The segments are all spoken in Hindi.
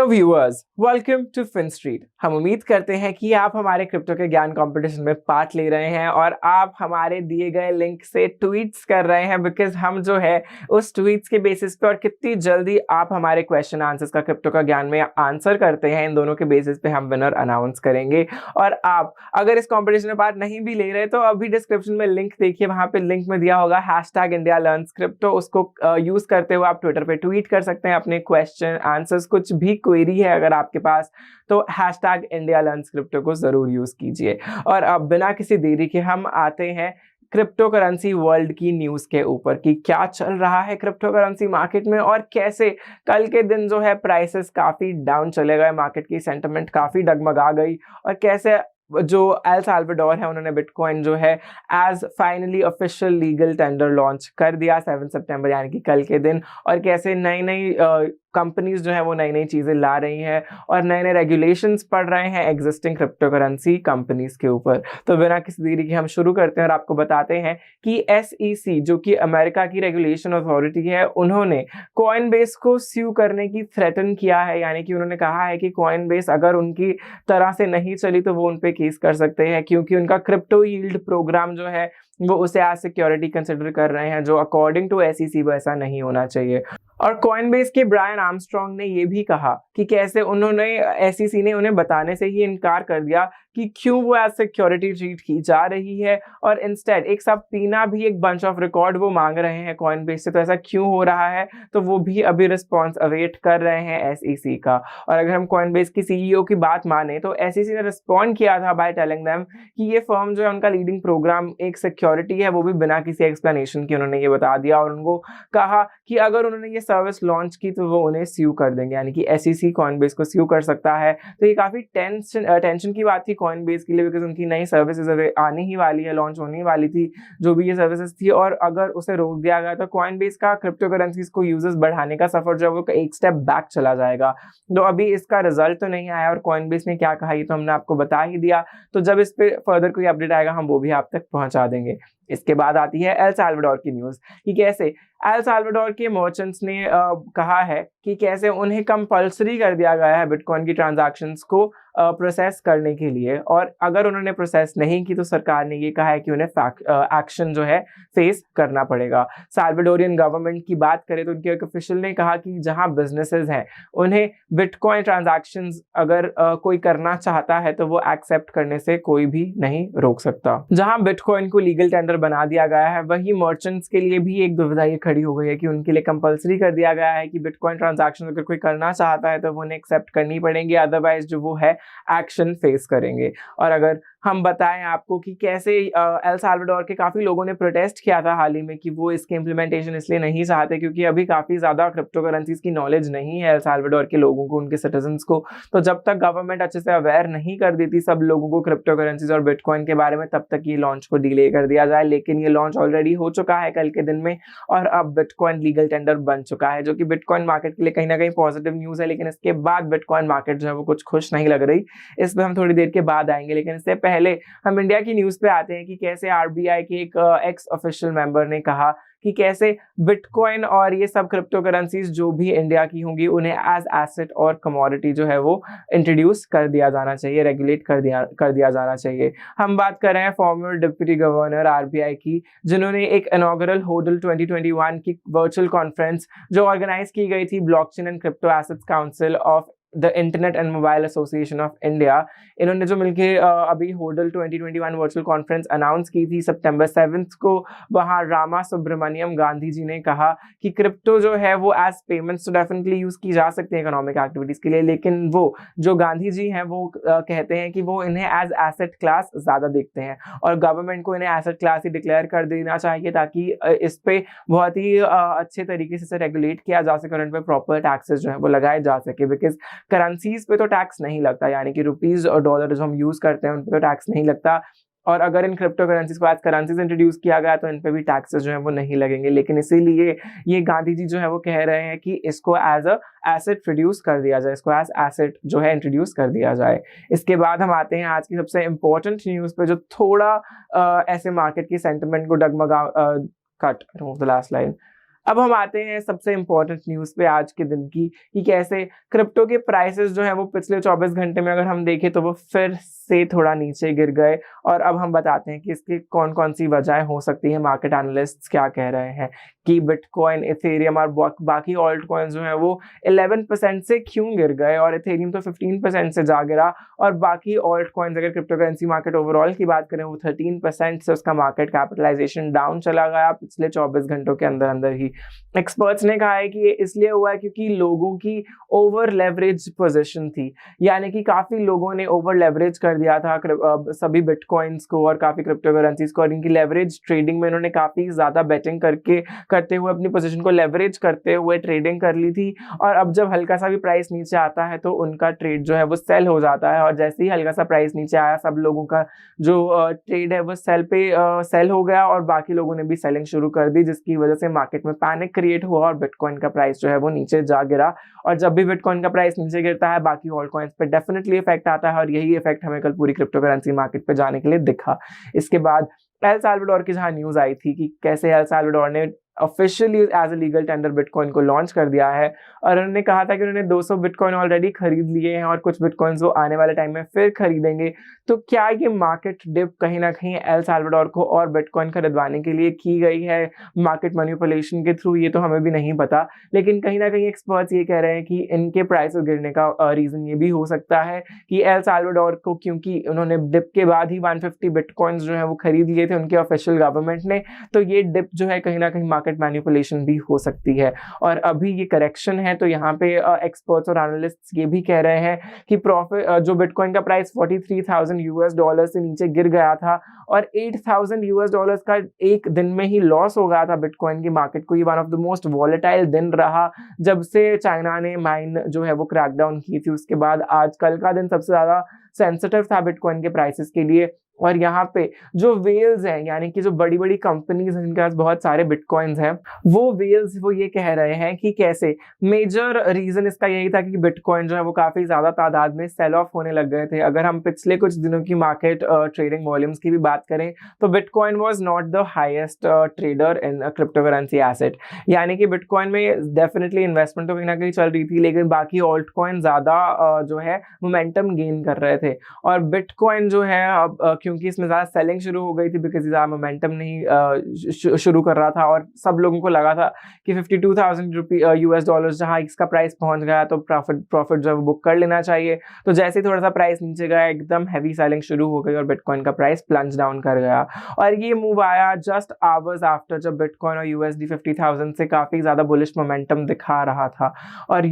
Hello viewers, welcome to Fin Street. हम उम्मीद करते हैं कि आप हमारे क्रिप्टो के ज्ञान कंपटीशन में पार्ट ले रहे हैं और आप हमारे दिए गए लिंक से ट्वीट्स कर रहे हैं, बिकॉज हम जो है उस ट्वीट्स के बेसिस पे और कितनी जल्दी आप हमारे क्वेश्चन आंसर्स का क्रिप्टो का ज्ञान में आंसर करते हैं, इन दोनों के बेसिस पे हम विनर अनाउंस करेंगे। और आप अगर इस कॉम्पिटिशन में पार्ट नहीं भी ले रहे तो अभी डिस्क्रिप्शन में लिंक देखिए, वहां पे लिंक में दिया होगा #IndiaLearnsCrypto। उसको यूज करते हुए आप ट्विटर पे ट्वीट कर सकते हैं अपने क्वेश्चन आंसर्स, कुछ भी क्वेरी है अगर आपके पास तो #IndiaLearnsCrypto को जरूर यूज कीजिए। और अब बिना किसी देरी के हम आते हैं क्रिप्टो करेंसी वर्ल्ड की न्यूज के ऊपर कि क्या चल रहा है क्रिप्टो करेंसी मार्केट में और कैसे कल के दिन जो है प्राइसेस काफी डाउन चले गए, मार्केट की सेंटिमेंट काफी डगमगा गई और कैसे जो एल साल्वाडोर है उन्होंने बिटकॉइन जो है as finally official legal tender launch कर दिया 7 सितंबर यानी कि कल के दिन। और कैसे नई नई कंपनीज जो है वो नई नई चीजें ला रही हैं और नए नए रेगुलेशंस पड़ रहे हैं एग्जिस्टिंग क्रिप्टो करेंसी कंपनीज के ऊपर। तो बिना किसी देरी के हम शुरू करते हैं और आपको बताते हैं कि SEC जो कि अमेरिका की रेगुलेशन अथॉरिटी है, उन्होंने कॉइनबेस को स्यू करने की थ्रेटन किया है। यानी कि उन्होंने कहा है कि कॉइनबेस अगर उनकी तरह से नहीं चली तो वो उन पे केस कर सकते हैं, क्योंकि उनका क्रिप्टो यील्ड प्रोग्राम जो है वो उसे एज सिक्योरिटी कंसिडर कर रहे हैं, जो अकॉर्डिंग टू SEC वो ऐसा नहीं होना चाहिए। और कॉइनबेस के ब्रायन आर्मस्ट्रॉन्ग ने ये भी कहा कि कैसे उन्होंने SEC ने उन्हें बताने से ही इनकार कर दिया कि क्यों वो एज सिक्योरिटी ट्रीट की जा रही है और इंस्टेड एक सब पीना भी एक बंच ऑफ रिकॉर्ड वो मांग रहे हैं कॉइनबेस से। तो ऐसा क्यों हो रहा है, तो वो भी अभी रिस्पॉन्स अवेट कर रहे हैं SEC का। और अगर हम कॉइनबेस की CEO की बात माने तो SEC ने रिस्पॉन्ड किया था बाय टेलिंग देम कि ये फर्म जो है उनका लीडिंग प्रोग्राम एक सिक्योरिटी है, वो भी बिना किसी एक्सप्लेनेशन के उन्होंने ये बता दिया। और उनको कहा कि अगर उन्होंने ये सर्विस लॉन्च की तो वो उन्हें स्यू कर देंगे, यानी कि SEC कॉइनबेस को स्यू कर सकता है। तो ये काफी टेंशन की बात थी कॉइनबेस के लिए, बिकॉज उनकी नई सर्विसेज आने ही वाली है, लॉन्च होने वाली थी जो भी ये सर्विसेज थी। और अगर उसे रोक दिया गया तो कॉइनबेस का क्रिप्टो करेंसीज को यूजर्स बढ़ाने का सफर जो है वो एक स्टेप बैक चला जाएगा। तो अभी इसका रिजल्ट तो नहीं आया और कॉइनबेस ने क्या कहा ये तो हमने आपको बता ही दिया। तो जब इस पे फर्दर कोई अपडेट आएगा हम वो भी आप तक पहुंचा देंगे। इसके बाद आती है एल साल्वाडोर की न्यूज कि कैसे एल साल्वाडोर के मर्चेंट्स ने कहा है कि कैसे उन्हें कंपल्सरी कर दिया गया है बिटकॉइन की ट्रांजैक्शंस को प्रोसेस करने के लिए, और अगर उन्होंने प्रोसेस नहीं की तो सरकार ने ये कहा है कि उन्हें एक्शन जो है फेस करना पड़ेगा। साल्वाडोरियन गवर्नमेंट की बात करें तो उनके एक ऑफिशियल ने कहा कि जहां बिजनेसेस हैं उन्हें बिटकॉइन ट्रांजैक्शंस अगर कोई करना चाहता है तो वो एक्सेप्ट करने से कोई भी नहीं रोक सकता। जहां बिटकॉइन को लीगल टेंडर बना दिया गया है वही मर्चेंट्स के लिए भी एक दुविधा ये खड़ी हो गई है कि उनके लिए कंपल्सरी कर दिया गया है कि बिटकॉइन ट्रांजैक्शन अगर कोई करना चाहता है तो वो उन्हें एक्सेप्ट करनी पड़ेंगी, अदरवाइज जो वो है एक्शन फेस करेंगे। और अगर हम बताएं आपको कि कैसे एल साल्वाडोर के काफी लोगों ने प्रोटेस्ट किया था हाल ही में कि वो इसके इम्प्लीमेंटेशन इसलिए नहीं चाहते क्योंकि अभी काफी ज्यादा क्रिप्टो करेंसीज की नॉलेज नहीं है एल साल्वाडोर के लोगों को, उनके सिटीजन्स को। तो जब तक गवर्नमेंट अच्छे से अवेयर नहीं कर देती सब लोगों को क्रिप्टो करेंसीज और बिटकॉइन के बारे में, तब तक ये लॉन्च को डिले कर दिया जाए। लेकिन ये लॉन्च ऑलरेडी हो चुका है कल के दिन में और अब बिटकॉइन लीगल टेंडर बन चुका है, जो कि बिटकॉइन मार्केट के लिए कहीं ना कहीं पॉजिटिव न्यूज है। लेकिन इसके बाद बिटकॉइन मार्केट जो है वो कुछ खुश नहीं लग रही, इस पर हम थोड़ी देर के बाद आएंगे। लेकिन इससे पहले हम इंडिया की न्यूज पे आते हैं कि कैसे RBI के एक एक्स ऑफिशियल मेंबर ने कहा कि कैसे बिटकॉइन और ये सब क्रिप्टो करेंसीज जो भी इंडिया की होंगी उन्हें एज एसेट और कमोडिटी जो है वो इंट्रोड्यूस कर दिया जाना चाहिए, रेगुलेट कर दिया जाना चाहिए। हम बात कर रहे हैं फॉर्मर डिप्टी गवर्नर RBI की, जिन्होंने एक इनॉग्रल होडल 2021 की वर्चुअल कॉन्फ्रेंस जो ऑर्गेनाइज की गई थी blockchain and crypto assets council of the internet and mobile association of India, इन्होंने जो मिलके अभी होडल 2021 वर्चुअल कॉन्फ्रेंस अनाउंस की थी September 7 को, वहां रामा सुब्रमण्यम गांधी जी ने कहा कि क्रिप्टो जो है वो एज पेमेंट्स तो डेफिनेटली यूज की जा सकती है इकोनॉमिक एक्टिविटीज के लिए, लेकिन वो जो गांधी जी हैं वो कहते हैं कि वो इन्हें एज एसेट क्लास ज्यादा देखते हैं और गवर्नमेंट को इन्हें एसेट क्लास ही डिक्लेयर कर देना चाहिए ताकि इस पे बहुत ही अच्छे तरीके से रेगुलेट किया जा सके और इन पे प्रॉपर टैक्सेस जो है वो लगाए जा सके। बिकॉज करेंसीज पे तो टैक्स नहीं लगता, यानी कि रुपीज और डॉलर जो हम यूज करते हैं उन पे तो टैक्स नहीं लगता, और अगर इन क्रिप्टो करेंसीज को एज करेंसीज इंट्रोड्यूस किया गया तो इन पे भी टैक्सेस जो है वो नहीं लगेंगे। लेकिन इसीलिए ये गांधी जी जो है वो कह रहे हैं कि इसको एज अ एसेट प्रोड्यूस कर दिया जाए, इसको एज एसेट जो है इंट्रोड्यूस कर दिया जाए। इसके बाद हम आते हैं आज की सबसे इंपॉर्टेंट न्यूज पे जो थोड़ा ऐसे मार्केट की सेंटिमेंट को डगमगा कट द लास्ट लाइन अब हम आते हैं सबसे इंपॉर्टेंट न्यूज़ पे आज के दिन की, कि कैसे क्रिप्टो के प्राइसेस जो है वो पिछले 24 घंटे में अगर हम देखें तो वो फिर से थोड़ा नीचे गिर गए। और अब हम बताते हैं कि इसकी कौन कौन सी वजहें हो सकती है, मार्केट एनालिस्ट्स क्या कह रहे हैं कि बिटकॉइन, इथेरियम और बाकी ऑल्ट कॉइन्स जो है वो 11% से क्यों गिर गए, और इथेरियम तो 15% से जा गिरा, और बाकी ऑल्ट कॉइन्स अगर क्रिप्टो करेंसी मार्केट ओवरऑल की बात करें वो 13% से उसका मार्केट कैपिटलाइजेशन डाउन चला गया पिछले 24 घंटों के अंदर अंदर ही। एक्सपर्ट्स ने कहा है कि ये इसलिए हुआ है क्योंकि लोगों की ओवर लेवरेज पोजीशन थी, यानी कि काफी लोगों ने ओवर लेवरेज कर दिया था सभी बिटकॉइंस को और काफी क्रिप्टो करेंसीज को, और इनकी लेवरेज ट्रेडिंग में इन्होंने काफी ज्यादा बेटिंग करते हुए अपनी पोजीशन को लेवरेज करते हुए ट्रेडिंग कर ली थी। और अब जब हल्का सा भी प्राइस नीचे आता है तो उनका ट्रेड जो है वो सेल हो जाता है, और जैसे ही हल्का सा प्राइस नीचे आया सब लोगों का जो ट्रेड है वो सेल हो गया, और बाकी लोगों ने भी सेलिंग शुरू कर दी, जिसकी वजह से मार्केट में पैनिक क्रिएट हुआ और बिटकॉइन का प्राइस जो है वो नीचे जा गिरा। और जब भी बिटकॉइन का प्राइस नीचे गिरता है बाकी ऑल्ट कॉइन्स पे डेफिनेटली इफेक्ट आता है, और यही इफेक्ट हमें कल पूरी क्रिप्टो करेंसी मार्केट पे जाने के लिए दिखा। इसके बाद एल साल्वाडोर की जहां न्यूज आई थी कि कैसे एल साल्वाडोर ने officially as a legal tender bitcoin को लॉन्च कर दिया है, और उन्होंने कहा था कि उन्होंने 200 बिटकॉइन ऑलरेडी खरीद लिए हैं और कुछ बिटकॉइन्स वो आने वाले टाइम में फिर खरीदेंगे। तो क्या ये मार्केट डिप कहीं ना कहीं एल साल्वाडोर को और बिटकॉइन खरीदवाने के लिए की गई है मार्केट मैनिपुलेशन के थ्रू, ये तो हमें भी नहीं पता, लेकिन कहीं ना कहीं एक्सपर्ट्स ये कह रहे हैं कि इनके प्राइसेस गिरने का रीजन ये भी हो सकता है कि एल साल्वाडोर को, क्योंकि उन्होंने डिप के बाद ही 150 बिटकॉइन्स जो है वो खरीद लिए थे उनके ऑफिशियल गवर्नमेंट ने, तो ये डिप जो है कहीं ना कहीं मार्केट मैनिपुलेशन भी हो सकती है। और अभी ये करेक्शन है तो यहाँ पे एक्सपर्ट्स और एनालिस्ट्स ये भी कह रहे हैं कि प्रॉफिट जो बिटकॉइन का प्राइस $43,000 से नीचे गिर गया था, और $8,000 का एक दिन में ही लॉस हो गया था बिटकॉइन की मार्केट को। ये one of the most volatile दिन रहा जब से चाइना ने माइन जो है वो क्रैकडाउन की थी, उसके बाद आज कल का दिन सबसे ज्यादा सेंसिटिव था बिटकॉइन के प्राइसेस के लिए। और यहाँ पे जो वेल्स हैं, यानी कि जो बड़ी बड़ी कंपनीज हैं जिनके पास बहुत सारे बिटकॉइंस हैं, वो वेल्स वो ये कह रहे हैं कि कैसे मेजर रीजन इसका यही था कि बिटकॉइन जो है वो काफी ज्यादा तादाद में सेल ऑफ होने लग गए थे। अगर हम पिछले कुछ दिनों की मार्केट ट्रेडिंग वॉल्यूम्स की भी बात करें तो bitcoin was not the highest trader in crypto currency asset, यानी कि बिटकॉइन में डेफिनेटली इन्वेस्टमेंट तो कहीं ना कहीं चल रही थी, लेकिन बाकी ऑल्ट कॉइन ज्यादा जो है मोमेंटम गेन कर रहे थे। और बिटकॉइन जो है अब क्योंकि इसमें ज़्यादा सेलिंग शुरू हो गई थी बिकॉज ज़्यादा मोमेंटम नहीं शुरू कर रहा था, और सब लोगों को लगा था कि $52,000 जहाँ इसका प्राइस पहुंच गया तो प्रॉफिट जो है बुक कर लेना चाहिए। तो जैसे ही थोड़ा सा प्राइस नीचे गया एकदम हैवी सेलिंग शुरू हो गई और बिटकॉइन का प्राइस प्लंज डाउन कर गया। और ये मूव आया जस्ट आवर्स आफ्टर जब बिटकॉइन और USD 50,000 से काफ़ी ज़्यादा बुलिश मोमेंटम दिखा रहा था। और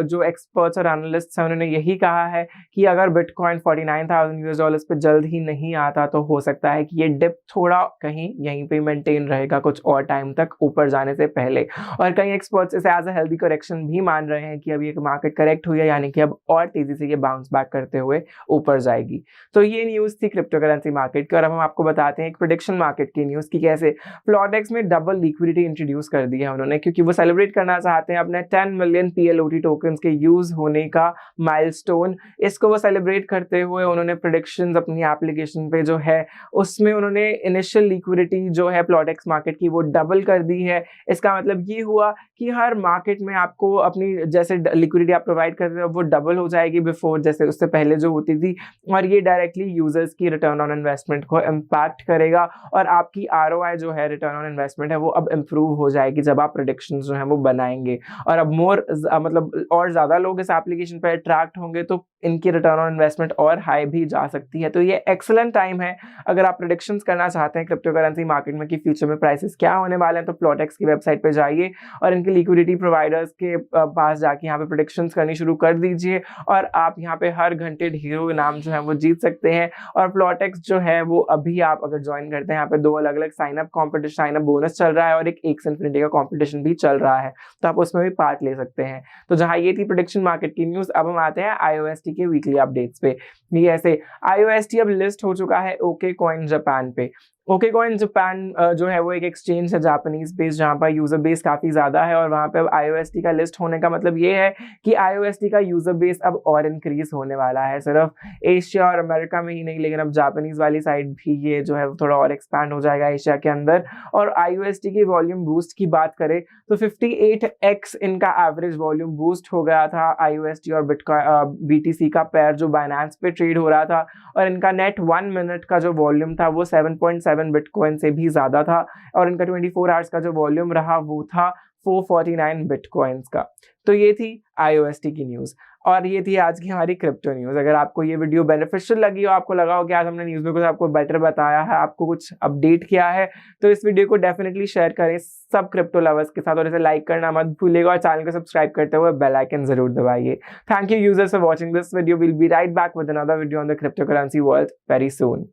जो एक्सपर्ट्स और एनालिस्ट्स हैं उन्होंने यही कहा है कि अगर बिटकॉइन $49,000 पे जल्द ही नहीं आता तो हो सकता है कि ये डिप थोड़ा कहीं यहीं पे मेंटेन रहेगा कुछ और टाइम तक ऊपर जाने से पहले। और कई एक्सपर्ट्स इसे एज अ हेल्दी करेक्शन भी मान रहे हैं कि अब ये मार्केट करेक्ट हुई है, यानी कि अब और तेजी से ये बाउंस बैक करते हुए ऊपर जाएगी। तो ये न्यूज़ थी क्रिप्टो करेंसी मार्केट की, और अब हम आपको बताते हैं एक प्रेडिक्शन मार्केट की न्यूज़ की कैसे फ्लॉटेक्स में डबल लिक्विडिटी इंट्रोड्यूस कर दी है उन्होंने, क्योंकि वो सेलिब्रेट करना चाहते हैं अपने 10 मिलियन PLOT टोकन्स के यूज होने का माइलस्टोन। इसको वो सेलिब्रेट करते हुए उन्होंने प्रेडिक्शंस अपनी एप्लीकेशन पे जो है उसमें उन्होंने इनिशियल लिक्विडिटी जो है प्लॉटेक्स मार्केट की वो डबल कर दी है। इसका मतलब ये हुआ कि हर मार्केट में आपको अपनी जैसे लिक्विडिटी आप प्रोवाइड करते हो वो डबल हो जाएगी बिफोर, जैसे उससे पहले जो होती थी, और ये डायरेक्टली यूजर्स की रिटर्न ऑन इन्वेस्टमेंट को इम्पैक्ट करेगा, और आपकी ROI जो है रिटर्न ऑन इन्वेस्टमेंट है वो अब इम्प्रूव हो जाएगी जब आप प्रेडिक्शंस जो है वो बनाएंगे। और अब मतलब और ज़्यादा लोग इस एप्लीकेशन पर अट्रैक्ट होंगे तो इनकी रिटर्न ऑन इन्वेस्टमेंट और हाई भी जा सकती है। तो ये एक्सेलेंट टाइम है अगर आप प्रेडिक्शंस करना चाहते हैं क्रिप्टो करेंसी मार्केट में कि फ्यूचर में प्राइसेस क्या होने वाले हैं, तो प्लॉटेक्स की वेबसाइट पे जाइए और इनके लिक्विडिटी प्रोवाइडर्स के पास जाके यहाँ पे प्रेडिक्शंस करनी शुरू कर दीजिए, और आप यहाँ पे हर घंटे हीरो इनाम जो है वो जीत सकते हैं। और प्लॉटेक्स जो है वो अभी आप अगर ज्वाइन करते हैं यहाँ पे 2 अलग अलग साइन अप बोनस चल रहा है और एक एक्स इन्फिनिटी का कॉम्पिटिशन भी चल रहा है, तो आप उसमें भी पार्ट ले सकते हैं। तो जहाँ ये थी प्रेडिक्शन मार्केट की न्यूज़, अब हम आते हैं IOST के वीकली अपडेट्स पे। ये ऐसे IOST अब लिस्ट हो चुका है OKCoin जापान पे। ओके कॉइन जापान जो है वो एक एक्सचेंज है जापानीज बेस, जहाँ पर यूजर बेस काफी ज्यादा है और वहाँ पे अब IOST का लिस्ट होने का मतलब ये है कि IOST का यूजर बेस अब और इंक्रीज होने वाला है। सिर्फ एशिया और अमेरिका में ही नहीं, लेकिन अब जापानीज वाली साइड भी ये जो है थोड़ा और एक्सपैंड हो जाएगा एशिया के अंदर। और IOST की वॉल्यूम बूस्ट की बात करें तो 58x इनका एवरेज वॉल्यूम बूस्ट हो गया था IOST और BTC का पेयर जो बाइनेंस पे ट्रेड हो रहा था, और इनका नेट 1 मिनट का जो वॉल्यूम था वो 7.7 बिटकॉइन से भी ज्यादा था, और इनका 24 आवर्स का जो वॉल्यूम रहा वो था 449 बिटकॉइंस का। तो ये थी IOST की न्यूज, और ये थी आज की हमारी क्रिप्टो न्यूज। अगर आपको ये वीडियो बेनिफिशियल लगी हो, आपको लगा हो कि आज हमने न्यूज में कुछ आपको बेटर बताया है, आपको कुछ अपडेट किया है, तो इस वीडियो को डेफिनेटली शेयर करें सब क्रिप्टो लवर्स के साथ, और इसे लाइक करना मत भूलिएगा और चैनल को सब्सक्राइब करते हुए बेल आइकन जरूर दबाइए। Thank you users for watching this video. Will be right back with another video on the crypto currency world very soon.